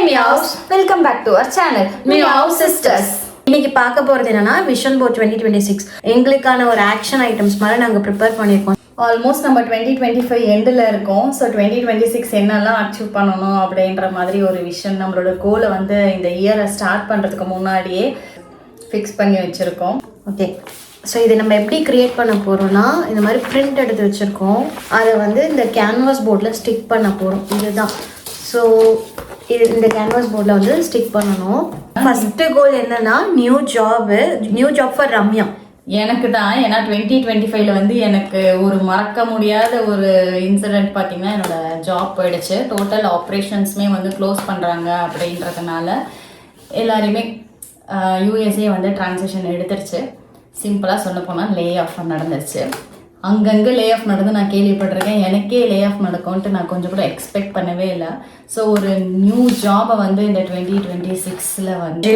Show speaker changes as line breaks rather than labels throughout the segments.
Meows, welcome back to our channel Meow Sisters.
இன்னைக்கு பார்க்க போகிறது என்னன்னா விஷன் போர்ட் 2026 எங்களுக்கான ஒரு ஆக்ஷன் ஐட்டம்ஸ் மாதிரி நாங்கள் ப்ரிப்பேர் பண்ணியிருக்கோம்.
ஆல்மோஸ்ட் நம்ம 2025 எண்டில் இருக்கோம். ஸோ 2026 என்னெல்லாம் அச்சீவ் பண்ணணும் அப்படின்ற மாதிரி ஒரு விஷன் நம்மளோட கோலை வந்து இந்த இயரை ஸ்டார்ட் பண்ணுறதுக்கு முன்னாடியே ஃபிக்ஸ் பண்ணி வச்சுருக்கோம்.
ஓகே, ஸோ இது நம்ம எப்படி க்ரியேட் பண்ண போகிறோம்னா இந்த மாதிரி பிரிண்ட் எடுத்து வச்சுருக்கோம். அதை வந்து இந்த கேன்வாஸ் போர்டில் ஸ்டிக் பண்ண போகிறோம். இதுதான். ஸோ இந்த கேன்வாஸ் போர்டில் வந்து ஸ்டிக் பண்ணணும். ஃபஸ்ட்டு கோல் என்னன்னா நியூ ஜாப் ஃபார் ரம்யா.
எனக்கு தான், ஏன்னா 2025 வந்து எனக்கு ஒரு மறக்க முடியாத ஒரு இன்சிடெண்ட் பார்த்தீங்கன்னா என்னோட ஜாப் போயிடுச்சு. டோட்டல் ஆப்ரேஷன்ஸுமே வந்து க்ளோஸ் பண்ணுறாங்க அப்படின்றதுனால எல்லாருமே யூஎஸ்ஏ வந்து ட்ரான்சிஷன் எடுத்துருச்சு. சிம்பிளாக சொல்ல போனால் லே ஆஃப் நடந்துருச்சு. அங்கங்கே லே ஆஃப் நடந்து நான் கேள்விப்பட்டிருக்கேன். எனக்கே லே ஆஃப் நடக்கும்ன்ட்டு நான் கொஞ்சம் கூட எக்ஸ்பெக்ட் பண்ணவே இல்லை. ஸோ ஒரு நியூ ஜாபை வந்து இந்த 2026 வந்து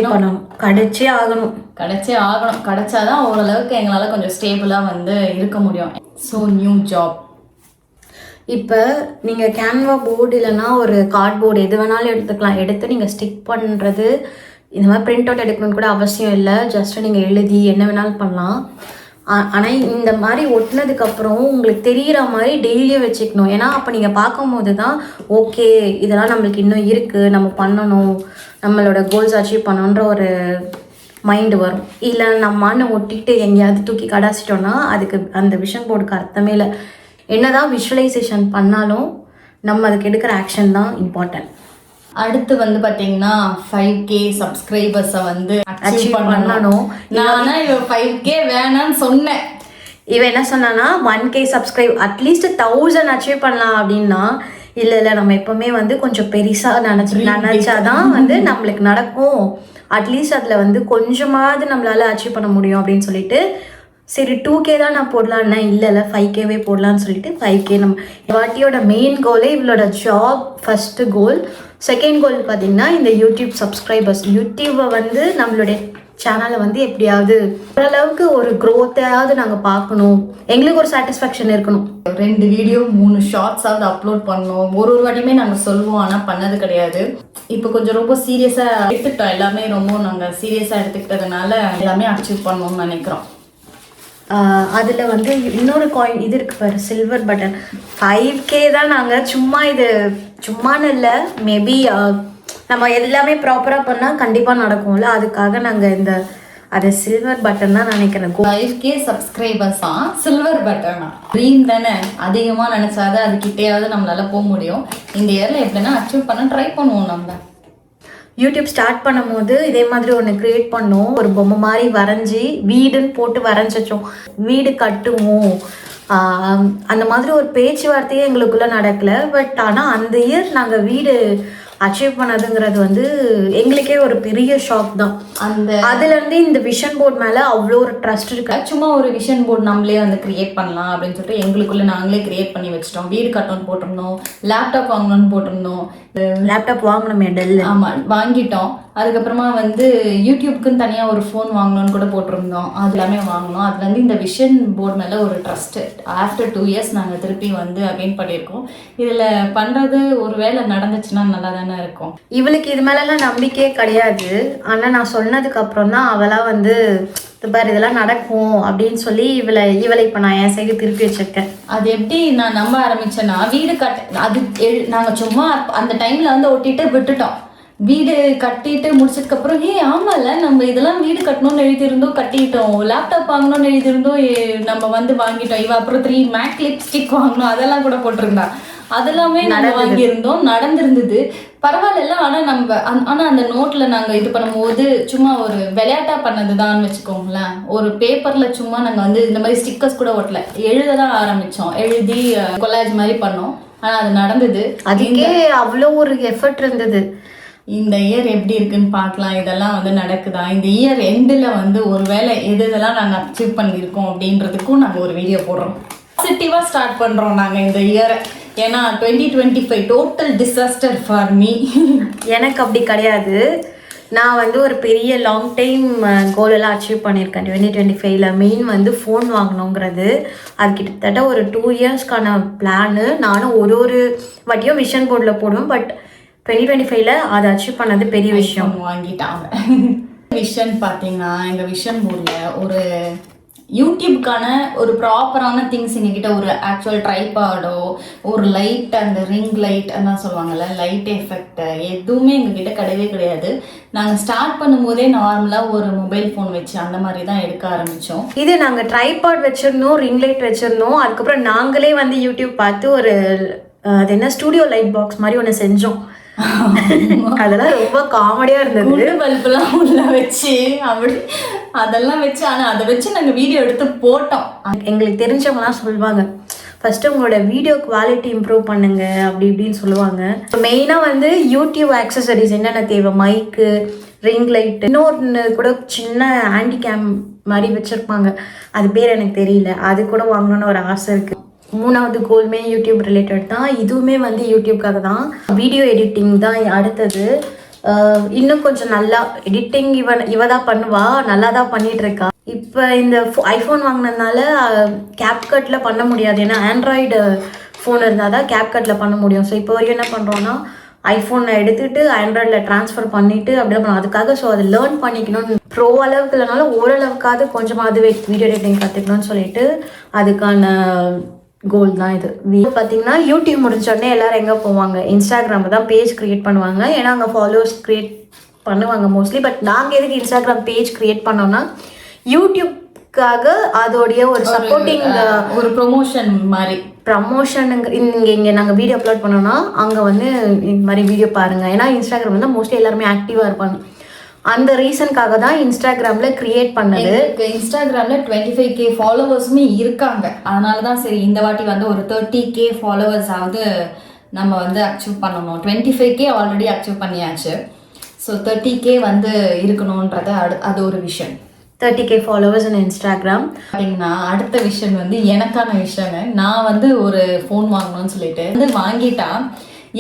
கிடைச்சே ஆகணும்.
கிடைச்சாதான் ஓரளவுக்கு எங்களால் கொஞ்சம் ஸ்டேபிளாக வந்து இருக்க முடியும். So new job.
இப்போ நீங்கள் கேன்வா போர்டு இல்லைன்னா ஒரு கார்ட்போர்டு எது வேணாலும் எடுத்துக்கலாம். எடுத்து நீங்கள் ஸ்டிக் பண்ணுறது இந்த மாதிரி பிரிண்ட் அவுட் எடுக்கணும்னு கூட அவசியம் இல்லை. ஜஸ்ட்டு நீங்கள் எழுதி என்ன வேணாலும் பண்ணலாம். ஆனால் இந்த மாதிரி ஒட்டினதுக்கப்புறம் உங்களுக்கு தெரிகிற மாதிரி டெய்லியும் வச்சுக்கணும். ஏன்னா அப்போ நீங்கள் பார்க்கும்போது தான் ஓகே இதெல்லாம் நம்மளுக்கு இன்னும் இருக்குது, நம்ம பண்ணணும், நம்மளோட கோல்ஸ் அச்சீவ் பண்ணணுன்ற ஒரு மைண்டு வரும். இல்லை நம்மான்னு ஒட்டிட்டு எங்கேயாவது தூக்கி கடாசிட்டோன்னா அதுக்கு அந்த விஷன் போர்டுக்கு அர்த்தமே இல்லை. என்ன தான் விஷுவலைசேஷன் பண்ணாலும் நம்ம அதுக்கு எடுக்கிற ஆக்ஷன் தான் இம்பார்ட்டன்ட்.
அடுத்து வந்து பார்த்தீங்கன்னா 5K சப்ஸ்கிரைபர்ஸை வந்து அச்சீவ் பண்ணணும். நானா இவன் 5K வேணான்னு சொன்னேன்.
இவன் என்ன சொன்னான்னா 1K சப்ஸ்கிரைப் அட்லீஸ்ட் 1000 அச்சீவ் பண்ணலாம் அப்படின்னா, இல்லை நம்ம எப்போவுமே வந்து கொஞ்சம் பெருசாக நினச்சாதான் வந்து நம்மளுக்கு நடக்கும். அட்லீஸ்ட் அதில் வந்து கொஞ்சமாவது நம்மளால் அச்சீவ் பண்ண முடியும் அப்படின்னு சொல்லிட்டு சரி 2K தான் நான் போடலான்னா இல்லை 5Kவே போடலான்னு சொல்லிட்டு 5K நம்ம வாட்டியோட மெயின் கோலே இவளோட ஜாப் ஃபஸ்ட்டு கோல். செகண்ட் கோல் பார்த்திங்கன்னா இந்த யூடியூப் சப்ஸ்கிரைபர்ஸ். யூடியூப்பை வந்து நம்மளுடைய சேனலை வந்து எப்படியாவது ஓரளவுக்கு ஒரு க்ரோத்தையாவது நாங்கள் பார்க்கணும். எங்களுக்கு ஒரு சாட்டிஸ்ஃபேக்ஷன் இருக்கணும்.
2 வீடியோ 3 ஷார்ட்ஸாவது அப்லோட் பண்ணணும். ஒரு வாட்டியுமே நாங்கள் சொல்லுவோம், ஆனால் பண்ணது கிடையாது. இப்போ கொஞ்சம் ரொம்ப சீரியஸாக எடுத்துக்கிட்டோம். எல்லாமே ரொம்ப நாங்கள் சீரியஸாக எடுத்துக்கிட்டதுனால எல்லாமே அச்சீவ் பண்ணணும்னு நினைக்கிறோம்.
அதில் வந்து இன்னொரு காயின் இது இருக்குது பாரு, சில்வர் பட்டன். 5K தான். நாங்கள் சும்மான்னு இல்லை, மேபி நம்ம எல்லாமே ப்ராப்பராக பண்ணால் கண்டிப்பாக நடக்கும்ல. அதுக்காக நாங்கள் அது சில்வர் பட்டன் தான் நினைக்கிறேன்.
5K சப்ஸ்கிரைபர்ஸா சில்வர் பட்டனா? ட்ரீம் தானே, அதிகமாக நினச்சாதான் அதுக்கிட்டேயாவது நம்மளால போக முடியும். இந்த இயரில் எப்படின்னா அச்சீவ் பண்ண ட்ரை பண்ணுவோம். நம்ம
யூடியூப் ஸ்டார்ட் பண்ணும் போது இதே மாதிரி ஒன்று க்ரியேட் பண்ணோம். ஒரு பொம்மை மாதிரி வரைஞ்சி வீடுன்னு போட்டு வரைஞ்சோம். வீடு கட்டுவோம் அந்த மாதிரி ஒரு பேச்சுவார்த்தையே எங்களுக்குள்ளே நடக்கலை. பட் ஆனால் அந்த இயர் நாங்கள் வீடு அச்சீவ் பண்ணதுங்கிறது வந்து எங்களுக்கே ஒரு பெரிய ஷாக் தான். அதுலேருந்து இந்த விஷன் போர்ட் மேலே அவ்வளோ ஒரு ட்ரஸ்ட் இருக்கு.
சும்மா ஒரு விஷன் போர்ட் நம்மளே வந்து கிரியேட் பண்ணலாம் அப்படின்னு சொல்லிட்டு எங்களுக்குள்ள நாங்களே கிரியேட் பண்ணி வச்சிட்டோம். வீடு கட்டணும்னு போட்டிருந்தோம், லேப்டாப் வாங்கணும்னு போட்டிருந்தோம்.
லேப்டாப் வாங்கணுமே டெல்.
ஆமாம், வாங்கிட்டோம். அதுக்கப்புறமா வந்து யூடியூப்க்குன்னு தனியாக ஒரு ஃபோன் வாங்கணும்னு கூட போட்டிருந்தோம். அது எல்லாமே வாங்கினோம். அது வந்து இந்த விஷன் போர்ட் மேலே ஒரு ட்ரஸ்ட்டு. ஆஃப்டர் 2 இயர்ஸ் நாங்கள் திருப்பி வந்து அகைன் பண்ணியிருக்கோம். இதில் பண்ணுறது ஒரு வேளை நடந்துச்சுன்னா நல்லா தானே இருக்கும்.
இவளுக்கு இது மேலெல்லாம் நம்பிக்கையே கிடையாது. ஆனால் நான் சொன்னதுக்கு அப்புறம் தான் அவளாக வந்து பாரு இதெல்லாம் நடக்கும் அப்படின்னு சொல்லி இவளை இப்போ நான் என் சைடு திருப்பி வச்சிருக்கேன்.
அது எப்படி நான் நம்ப ஆரம்பிச்சேன்னா, வீடு நாங்கள் சும்மா அந்த டைமில் வந்து ஒட்டிட்டு விட்டுட்டோம். வீடு கட்டிட்டு முடிச்சதுக்கப்புறம் ஆமாம்ல நம்ம இதெல்லாம் வீடு கட்டணும்னு எழுதியிருந்தோம், கட்டிட்டோம். லேப்டாப் வாங்கணும்னு எழுதியிருந்தோம், நம்ம வந்து வாங்கிட்டோம். இவ அப்புறம் 3 மேக் லிப்ஸ்டிக் வாங்கணும், அதெல்லாம் கூட போட்டிருந்தா. அதெல்லாமே நாங்கள் வாங்கியிருந்தோம், நடந்திருந்தது. பரவாயில்ல. ஆனால் அந்த நோட்டில் நாங்கள் இது பண்ணும்போது சும்மா ஒரு விளையாட்டாக பண்ணது தான் வச்சுக்கோங்களேன். ஒரு பேப்பரில் சும்மா நாங்கள் வந்து இந்த மாதிரி ஸ்டிக்கர்ஸ் கூட ஓட்டல, எழுத தான் ஆரம்பித்தோம். எழுதி கொலாஜ் மாதிரி பண்ணோம். ஆனால் அது நடந்தது.
அதுக்கே அவ்வளோ ஒரு எஃபர்ட் இருந்தது.
இந்த இயர் எப்படி இருக்குன்னு பார்க்கலாம். இதெல்லாம் வந்து நடக்குதா இந்த இயர் எண்டில் வந்து ஒரு வேளை இதெல்லாம் நாங்கள் அச்சீவ் பண்ணியிருக்கோம் அப்படின்றதுக்கும் நாங்கள் ஒரு வீடியோ போடுறோம். பாசிட்டிவாக ஸ்டார்ட் பண்ணுறோம் நாங்கள் இந்த இயரை. ஏன்னா 2025 டோட்டல் டிசாஸ்டர் ஃபார் மீ.
எனக்கு அப்படி கிடையாது. நான் வந்து ஒரு பெரிய லாங் டைம் கோலெல்லாம் அச்சீவ் பண்ணியிருக்கேன் 2025. மெயின் வந்து ஃபோன் வாங்கணுங்கிறது. அது கிட்டத்தட்ட ஒரு 2 இயர்ஸ்க்கான பிளானு. நானும் ஒரு வாட்டியும் விஷன் போர்டில் போடுவேன். பட் 2025ல அதை அச்சீவ் பண்ணது பெரிய விஷயம்.
வாங்கிட்டாங்க. விஷன் பார்த்தீங்கன்னா எங்கள் விஷன் ஊரில் ஒரு யூடியூப்க்கான ஒரு ப்ராப்பரான திங்ஸ் எங்ககிட்ட ஒரு ஆக்சுவல் ட்ரைபாடோ ஒரு லைட் அந்த ரிங் லைட் அதான் சொல்லுவாங்கல்ல லைட் எஃபெக்ட் எதுவுமே எங்ககிட்ட கிடையவே கிடையாது. நாங்கள் ஸ்டார்ட் பண்ணும்போதே நார்மலாக ஒரு மொபைல் ஃபோன் வச்சு அந்த மாதிரி தான் எடுக்க ஆரம்பித்தோம்.
இது நாங்கள் ட்ரைபாட் வச்சுருந்தோம், ரிங் லைட் வச்சுருந்தோம். அதுக்கப்புறம் நாங்களே வந்து யூடியூப் பார்த்து ஒரு அது என்ன ஸ்டூடியோ லைட் பாக்ஸ் மாதிரி ஒன்று செஞ்சோம். அதெல்லாம் ரொம்ப காமெடியா இருந்தது.
பல்பெல்லாம் உள்ள வச்சு அப்படி அதெல்லாம் வச்சு ஆனால் அதை வச்சு நாங்கள் வீடியோ எடுத்து போட்டோம்.
எங்களுக்கு தெரிஞ்சவங்கலாம் சொல்லுவாங்க ஃபர்ஸ்ட் உங்களோட வீடியோ குவாலிட்டி இம்ப்ரூவ் பண்ணுங்க அப்படி இப்படின்னு சொல்லுவாங்க. மெயினாக வந்து யூடியூப் ஆக்சசரிஸ் என்னென்ன தேவை, மைக்கு, ரிங் லைட், இன்னொன்று கூட சின்ன ஹேண்டி கேம் மாதிரி வச்சுருப்பாங்க, அது பேர் எனக்கு தெரியல, அது கூட வாங்கணும்னு ஒரு ஆசை இருக்குது. 3வது கோல்மே யூடியூப் ரிலேட்டட் தான். இதுவுமே வந்து யூடியூப்காக தான். வீடியோ எடிட்டிங் தான் அடுத்தது. இன்னும் கொஞ்சம் நல்லா எடிட்டிங் இவ தான் பண்ணுவா, நல்லா தான் பண்ணிட்டு இருக்கா. இப்போ இந்த ஐஃபோன் வாங்கினதுனால கேப்கட்டில் பண்ண முடியாது, ஏன்னா ஆண்ட்ராய்டு ஃபோன் இருந்தால் தான் கேப்கட்டில் பண்ண முடியும். ஸோ இப்போ வரைக்கும் என்ன பண்ணுறோன்னா ஐஃபோனை எடுத்துகிட்டு ஆண்ட்ராய்டில் ட்ரான்ஸ்ஃபர் பண்ணிவிட்டு அப்படி தான் பண்ணுவோம். அதுக்காக ஸோ அதை லேர்ன் பண்ணிக்கணும்னு ப்ரோ அளவுக்கு இல்லைனாலும் ஓரளவுக்காவது கொஞ்சமாவது வீடியோ எடிட்டிங் கற்றுக்கணும்னு சொல்லிட்டு அதுக்கான கோல் தான் இது. பார்த்தீங்கன்னா யூடியூப் முடிஞ்சோடனே எல்லாரும் எங்கே போவாங்க, இன்ஸ்டாகிராமில் தான் பேஜ் க்ரியேட் பண்ணுவாங்க, ஏன்னா அங்கே ஃபாலோவர்ஸ் க்ரியேட் பண்ணுவாங்க மோஸ்ட்லி. பட் நாங்கள் எதுக்கு இன்ஸ்டாகிராம் பேஜ் க்ரியேட் பண்ணோம்னா யூடியூப்காக அதோடைய ஒரு சப்போர்ட்டிங்
ஒரு ப்ரொமோஷன் மாதிரி
ப்ரமோஷனுங்க. இங்கே நாங்கள் வீடியோ அப்லோட் பண்ணோன்னா அங்கே வந்து இந்த மாதிரி வீடியோ பாருங்கள், ஏன்னா இன்ஸ்டாகிராம் வந்து மோஸ்ட்லி எல்லாருமே ஆக்டிவாக இருப்பாங்க. அந்த ரீசனுக்காக தான் இன்ஸ்டாகிராமில் க்ரியேட் பண்ணது.
இன்ஸ்டாகிராமில் 25K ஃபாலோவர்ஸுமே இருக்காங்க. அதனால தான் சரி இந்த வாட்டி வந்து ஒரு 30K ஃபாலோவர்ஸாவது நம்ம வந்து அச்சீவ் பண்ணணும். 25K ஆல்ரெடி அச்சீவ் பண்ணியாச்சு. ஸோ 30K வந்து இருக்கணுன்றத அது ஒரு விஷயம்.
30K followers in Instagram.
பார்த்தீங்கன்னா அடுத்த விஷயம் வந்து எனக்கான விஷயங்க. நான் வந்து ஒரு ஃபோன் வாங்கணும்னு சொல்லிட்டு வந்து வாங்கிட்டா.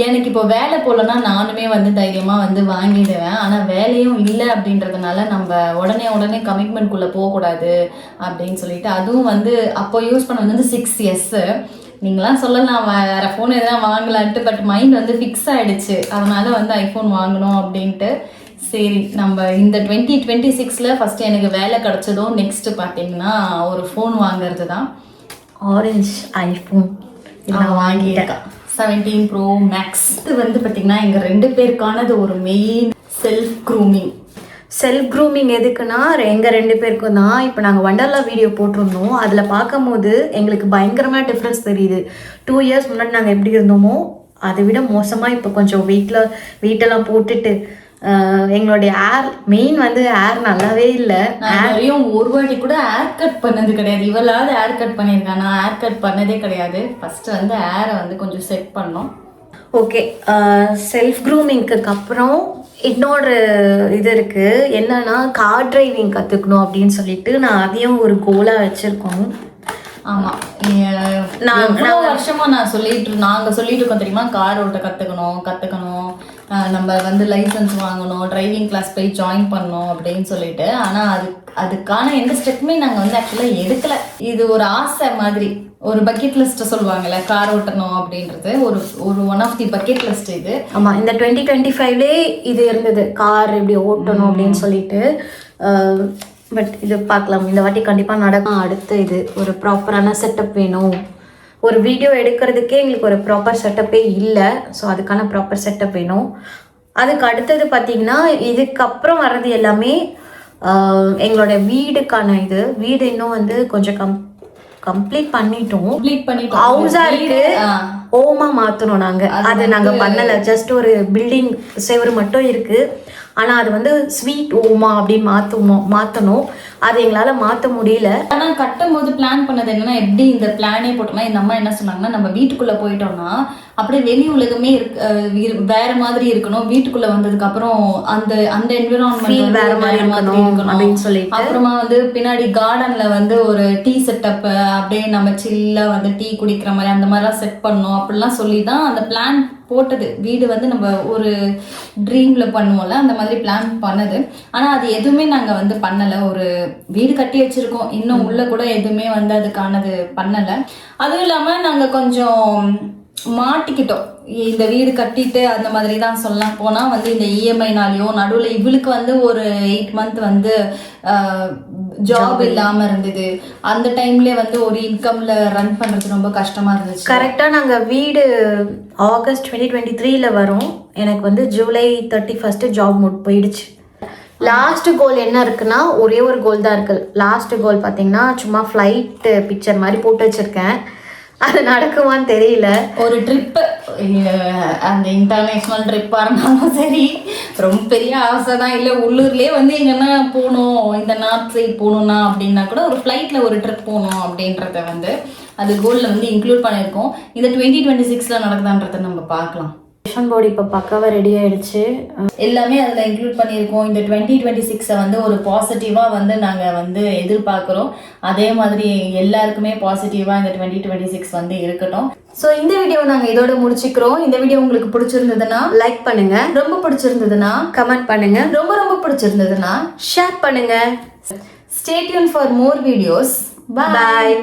எனக்கு இப்போ வேலை போலன்னா நானுமே வந்து தைரியமாக வந்து வாங்கிடுவேன். ஆனால் வேலையும் இல்லை அப்படின்றதுனால நம்ம உடனே கமிட்மெண்ட்குள்ளே போகக்கூடாது அப்படின்னு சொல்லிட்டு அதுவும் வந்து அப்போ யூஸ் பண்ண வந்து 6S. நீங்களாம் சொல்லலாம் வேறு ஃபோன் எதனா வாங்கலான்ட்டு, பட் மைண்ட் வந்து ஃபிக்ஸ் ஆகிடுச்சு. அதனால வந்து ஐஃபோன் வாங்கணும் அப்படின்ட்டு சரி நம்ம இந்த 2026ல் ஃபஸ்ட்டு எனக்கு வேலை கிடச்சதும் நெக்ஸ்ட்டு பார்த்தீங்கன்னா ஒரு ஃபோன் வாங்குறது தான்.
ஆரஞ்ச் ஐஃபோன்
நான் வாங்கிட்டேன் 17 Pro Max. இது வந்து பார்த்தீங்கன்னா எங்கள் 2 பேருக்கானது ஒரு மெயின் செல்ஃப் க்ரூமிங்
எதுக்குன்னா எங்கள் 2 பேருக்கும் தான். இப்போ நாங்கள் வண்டர்லா வீடியோ போட்டிருந்தோம், அதில் பார்க்கும்போது எங்களுக்கு பயங்கரமாக டிஃப்ரென்ஸ் தெரியுது. 2 இயர்ஸ் முன்னாடி நாங்கள் எப்படி இருந்தோமோ அதை விட மோசமாக இப்போ கொஞ்சம் வெயிட்டெல்லாம் போட்டுட்டு எங்களுடைய மெயின் வந்து ஏர் நல்லாவே இல்லை.
நிறையும் ஒரு வாட்டி கூட ஏர் கட் பண்ணது கிடையாது. இவளாவது ஏர் கட் பண்ணியிருக்கா, நான் ஏர் கட் பண்ணதே கிடையாது. ஃபஸ்ட்டு வந்து ஏரை வந்து கொஞ்சம் செட் பண்ணோம்.
ஓகே, செல்ஃப் க்ரூமிங்க்கு அப்புறம் இன்னொரு இது இருக்குது, என்னன்னா கார் டிரைவிங் கற்றுக்கணும் அப்படின்னு சொல்லிட்டு நான் அதையும் ஒரு கோலாக வச்சுருக்கோம்.
ஆமாம், வருஷமாக நாங்கள் சொல்லிட்டு இருக்கோம் தெரியுமா, கார் ஓட்ட கற்றுக்கணும், நம்ம வந்து லைசன்ஸ் வாங்கணும், டிரைவிங் கிளாஸ் போய் ஜாயின் பண்ணணும் அப்படின்னு சொல்லிட்டு. ஆனால் அதுக்கான எந்த ஸ்டெப்புமே நாங்கள் வந்து ஆக்சுவலாக எடுக்கலை. இது ஒரு ஆசை மாதிரி, ஒரு பக்கெட் லிஸ்ட்டை சொல்லுவாங்கல்ல கார் ஓட்டணும் அப்படின்றது, ஒரு one of the bucket list இது.
ஆமாம், இந்த 2025லே இது இருந்தது, கார் இப்படி ஓட்டணும் அப்படின்னு சொல்லிட்டு. பட் இது பார்க்கலாம், இந்த வாட்டி கண்டிப்பாக நடக்கும். அடுத்து இது ஒரு ப்ராப்பரான செட்டப் வேணும். ஒரு வீடியோ எடுக்கிறதுக்கே எங்களுக்கு ஒரு ப்ராப்பர் செட்டப்பே இல்லை. ஸோ அதுக்கான ப்ராப்பர் செட்டப் வேணும். அதுக்கு அடுத்தது பார்த்திங்கன்னா இதுக்கப்புறம் வர்றது எல்லாமே எங்களோட வீடுக்கான வீடு இன்னும் வந்து கொஞ்சம் கம்ப்ளீட் பண்ணிட்டோம். ஹவுஸா இருக்கு, ஓமா மாற்றணும். அது நாங்கள் பண்ணலை. ஜஸ்ட் ஒரு பில்டிங் செவரு மட்டும் இருக்கு. ஆனால் அது வந்து ஸ்வீட் ஓமா அப்படின்னு மாற்றணும். அது எங்களால் மாற்ற முடியல.
ஆனால் கட்டும் போது பிளான் பண்ணது என்னன்னா, எப்படி இந்த பிளானே போட்டோம்னா, இந்த அம்மா என்ன சொன்னாங்கன்னா, நம்ம வீட்டுக்குள்ளே போயிட்டோம்னா அப்படியே வெளி உலகமே வேற மாதிரி இருக்கணும். வீட்டுக்குள்ள வந்ததுக்கு அப்புறம் அந்த என்விரான்மெண்ட் வேற மாதிரி இருக்கணும் அப்படின்னு சொல்லிட்டு, அப்புறமா வந்து பின்னாடி கார்டன்ல வந்து ஒரு டீ செட்டப், அப்படியே நம்ம சில்லா வந்து டீ குடிக்கிற மாதிரி அந்த மாதிரிலாம் செட் பண்ணணும் அப்படிலாம் சொல்லி தான் அந்த பிளான் போட்டது. வீடு வந்து நம்ம ஒரு ட்ரீம்ல பண்ணுவோம்ல, அந்த மாதிரி பிளான் பண்ணது. ஆனா அது எதுவுமே நாங்க வந்து பண்ணல. ஒரு வீடு கட்டி வச்சிருக்கோம், இன்னும் உள்ள கூட எதுவுமே வந்து அதுக்கானது பண்ணல. அதுவும் இல்லாம நாங்க கொஞ்சம் மாட்டிக்கிட்டோம். இந்த வீடு கட்டிட்டு அந்த மாதிரி தான் சொல்லலாம் போனால் வந்து இந்த இஎம்ஐனாலேயோ நடுவில் இவளுக்கு வந்து ஒரு 8 மந்த் வந்து ஜாப் இல்லாமல் இருந்தது. அந்த டைம்லேயே வந்து ஒரு இன்கம்ல ரன் பண்ணுறது ரொம்ப கஷ்டமாக இருந்துச்சு.
கரெக்டாக நாங்கள் வீடு ஆகஸ்ட் 2023 வரோம். எனக்கு வந்து ஜூலை 31 ஜாப் போயிடுச்சு. லாஸ்ட் கோல் என்ன இருக்குன்னா ஒரே ஒரு கோல் தான் இருக்குது. லாஸ்ட் கோல் பார்த்தீங்கன்னா சும்மா ஃப்ளைட் பிக்சர் மாதிரி போட்டு வச்சுருக்கேன். அது நடக்குமான்னு தெரியல.
ஒரு ட்ரிப்பு, அந்த இன்டர்நேஷ்னல் ட்ரிப்பாக இருந்தாலும் சரி, ரொம்ப பெரிய ஆசை தான். இல்லை உள்ளூர்லேயே வந்து எங்கன்னா போகணும், இந்த நார்த் சைட் போகணுன்னா அப்படின்னா கூட ஒரு ஃப்ளைட்டில் ஒரு ட்ரிப் போகணும் அப்படின்றத வந்து அது கோலில் வந்து இன்க்ளூட் பண்ணியிருக்கோம். இந்த 2026 நடக்குதான்றதை நம்ம பார்க்கலாம்.
விஷன் போர்டு இப்போ பக்காவாக ரெடி ஆகிடுச்சு.
எல்லாமே அதில் இன்க்ளூட் பண்ணியிருக்கோம். இந்த 2026 வந்து ஒரு பாசிட்டிவாக வந்து நாங்கள் வந்து எதிர்பார்க்குறோம். அதே மாதிரி எல்லாருக்குமே பாசிட்டிவாக இந்த 2026 வந்து இருக்கட்டும். ஸோ இந்த வீடியோ நாங்கள் இதோட முடிச்சுக்கிறோம். இந்த வீடியோ உங்களுக்கு பிடிச்சிருந்ததுன்னா
லைக் பண்ணுங்க,
ரொம்ப பிடிச்சிருந்ததுன்னா
கமெண்ட் பண்ணுங்க,
ரொம்ப பிடிச்சிருந்ததுன்னா
ஷேர் பண்ணுங்க.
Stay tuned for more videos. Bye.